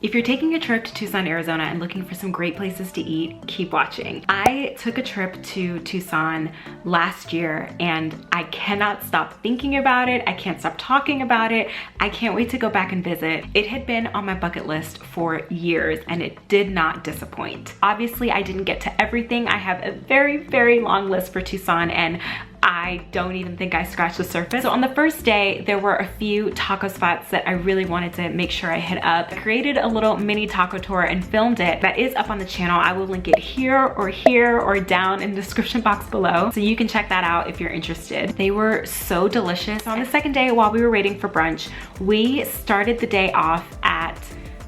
If you're taking a trip to Tucson, Arizona and looking for some great places to eat, keep watching. I took a trip to Tucson last year and I cannot stop thinking about it. I can't stop talking about it. I can't wait to go back and visit. It had been on my bucket list for years and it did not disappoint. Obviously, I didn't get to everything. I have a very, very long list for Tucson and I don't even think I scratched the surface. So on the first day, there were a few taco spots that I really wanted to make sure I hit up. I created a little mini taco tour and filmed it. That is up on the channel. I will link it here or down in the description box below. So you can check that out if you're interested. They were so delicious. On the second day, while we were waiting for brunch, we started the day off at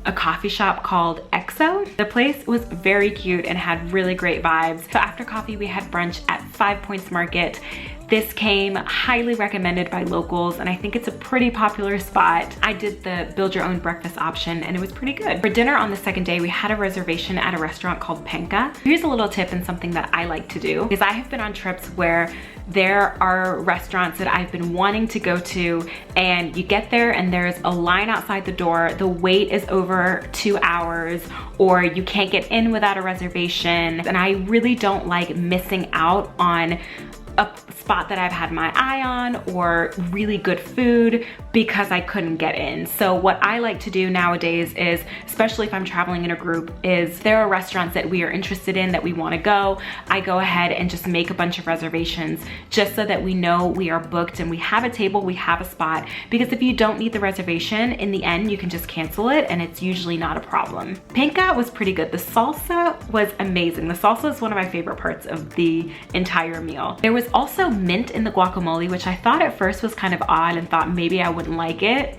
a coffee shop called EXO. The place was very cute and had really great vibes. So after coffee, we had brunch at 5 Points Market. This came highly recommended by locals and I think it's a pretty popular spot. I did the build your own breakfast option and it was pretty good. For dinner on the second day, we had a reservation at a restaurant called Penca. Here's a little tip and something that I like to do because I have been on trips where there are restaurants that I've been wanting to go to and you get there and there's a line outside the door, the wait is over 2 hours or you can't get in without a reservation. And I really don't like missing out on a spot that I've had my eye on or really good food because I couldn't get in. So what I like to do nowadays is, especially if I'm traveling in a group, is there are restaurants that we are interested in that we want to go. I go ahead and just make a bunch of reservations just so that we know we are booked and we have a table, we have a spot. Because if you don't need the reservation, in the end, you can just cancel it and it's usually not a problem. Penca was pretty good. The salsa was amazing. The salsa is one of my favorite parts of the entire meal. There was also mint in the guacamole, which I thought at first was kind of odd and thought maybe I wouldn't like it.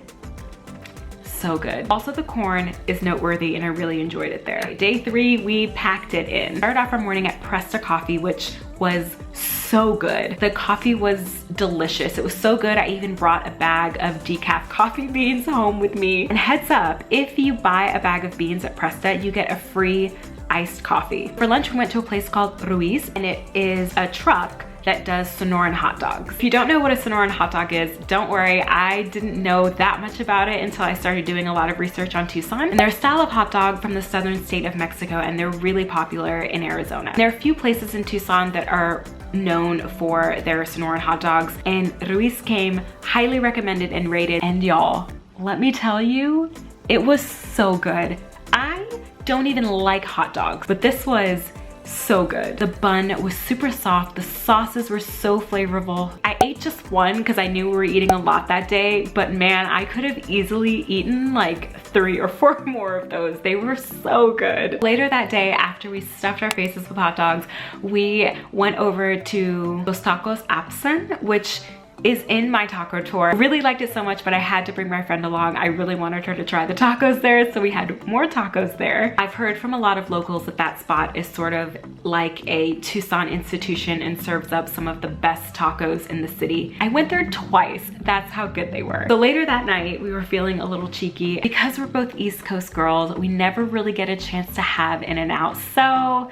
So good. Also the corn is noteworthy and I really enjoyed it there. Day 3, we packed it in. Started off our morning at Presta coffee, which was so good. The coffee was delicious. It was so good. I even brought a bag of decaf coffee beans home with me. And heads up, if you buy a bag of beans at Presta, you get a free iced coffee. For lunch, we went to a place called Ruiz and it is a truck that does Sonoran hot dogs. If you don't know what a Sonoran hot dog is, don't worry. I didn't know that much about it until I started doing a lot of research on Tucson. And they're a style of hot dog from the southern state of Mexico and they're really popular in Arizona. There are a few places in Tucson that are known for their Sonoran hot dogs and Ruiz came highly recommended and rated. And y'all, let me tell you, it was so good. I don't even like hot dogs, but this was so good. The bun was super soft. The sauces were so flavorful. I ate just one because I knew we were eating a lot that day, but man, I could have easily eaten like 3 or 4 more of those. They were so good. Later that day, after we stuffed our faces with hot dogs, we went over to Los Tacos Apson, which is in my taco tour. I really liked it so much, but I had to bring my friend along. I really wanted her to try the tacos there, so we had more tacos there. I've heard from a lot of locals that that spot is sort of like a Tucson institution and serves up some of the best tacos in the city. I went there twice. That's how good they were. So later that night, we were feeling a little cheeky. Because we're both East Coast girls, we never really get a chance to have In-N-Out. So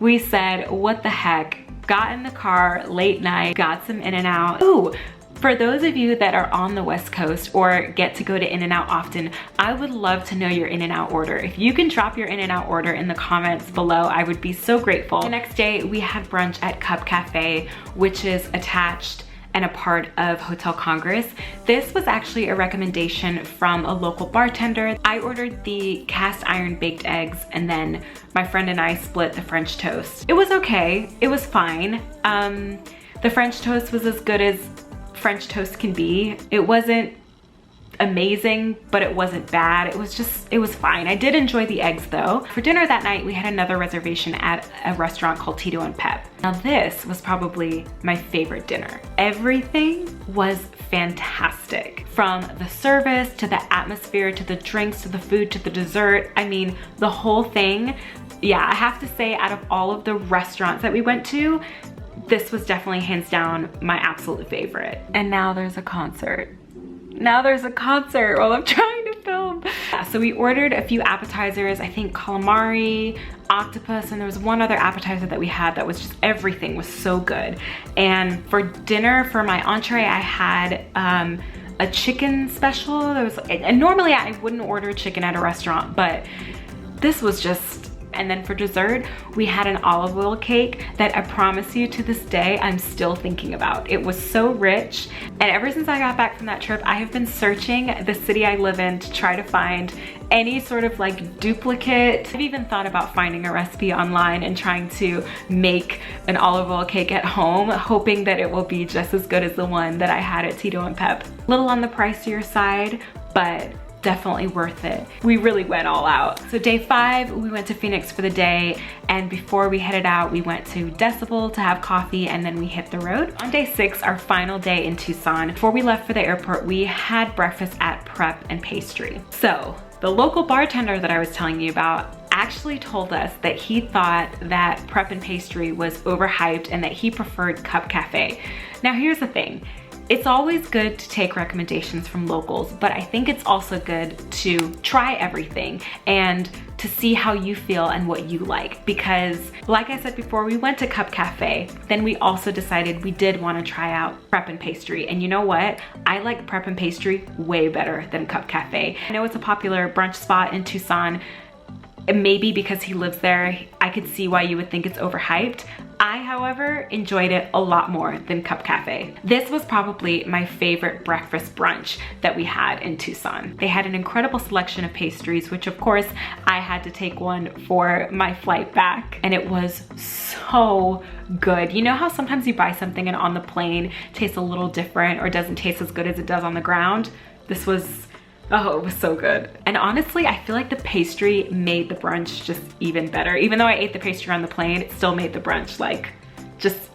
we said, what the heck? Got in the car late night, got some In-N-Out. Ooh, for those of you that are on the West Coast or get to go to In-N-Out often, I would love to know your In-N-Out order. If you can drop your In-N-Out order in the comments below, I would be so grateful. The next day, we had brunch at Cup Cafe, which is attached and a part of Hotel Congress. This was actually a recommendation from a local bartender. I ordered the cast iron baked eggs and then my friend and I split the French toast. It was okay, it was fine. The French toast was as good as French toast can be. It wasn't amazing, but it wasn't bad. It was fine. I did enjoy the eggs though. For dinner that night, we had another reservation at a restaurant called Tito Pep. Now this was probably my favorite dinner. Everything was fantastic. From the service, to the atmosphere, to the drinks, to the food, to the dessert. I mean, the whole thing. Yeah, I have to say out of all of the restaurants that we went to, this was definitely hands down my absolute favorite. And now there's a concert. Now there's a concert while I'm trying to film. Yeah, so we ordered a few appetizers, I think calamari, octopus, and there was one other appetizer that we had that was just, everything was so good. And for dinner, for my entree, I had a chicken special. There was, and normally I wouldn't order chicken at a restaurant, but this was just, and then for dessert, we had an olive oil cake that I promise you to this day, I'm still thinking about. It was so rich. And ever since I got back from that trip, I have been searching the city I live in to try to find any sort of like duplicate. I've even thought about finding a recipe online and trying to make an olive oil cake at home, hoping that it will be just as good as the one that I had at Tito and Pep. A little on the pricier side, but definitely worth it. We really went all out. So day 5, we went to Phoenix for the day, and before we headed out, we went to Decibel to have coffee, and then we hit the road. On day 6, our final day in Tucson, before we left for the airport, we had breakfast at Prep and Pastry. So the local bartender that I was telling you about actually told us that he thought that Prep and Pastry was overhyped and that he preferred Cup Cafe. Now here's the thing. It's always good to take recommendations from locals, but I think it's also good to try everything and to see how you feel and what you like. Because like I said before, we went to Cup Cafe, then we also decided we did want to try out Prep and Pastry. And you know what? I like Prep and Pastry way better than Cup Cafe. I know it's a popular brunch spot in Tucson. Maybe because he lives there, I could see why you would think it's overhyped. I, however, enjoyed it a lot more than Cup Cafe. This was probably my favorite breakfast brunch that we had in Tucson. They had an incredible selection of pastries, which of course I had to take one for my flight back, and it was so good. You know how sometimes you buy something and on the plane tastes a little different or doesn't taste as good as it does on the ground? This was, oh, it was so good. And honestly, I feel like the pastry made the brunch just even better. Even though I ate the pastry on the plane, it still made the brunch like just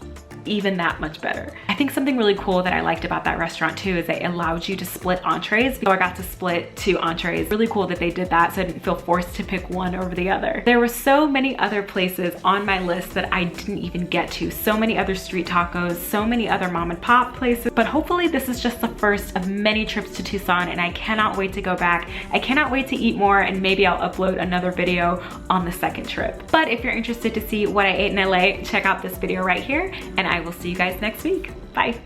even that much better. I think something really cool that I liked about that restaurant too is they allowed you to split entrees. So I got to split 2 entrees. Really cool that they did that so I didn't feel forced to pick one over the other. There were so many other places on my list that I didn't even get to. So many other street tacos, so many other mom and pop places, but hopefully this is just the first of many trips to Tucson and I cannot wait to go back. I cannot wait to eat more and maybe I'll upload another video on the second trip. But if you're interested to see what I ate in LA, check out this video right here and I will see you guys next week. Bye.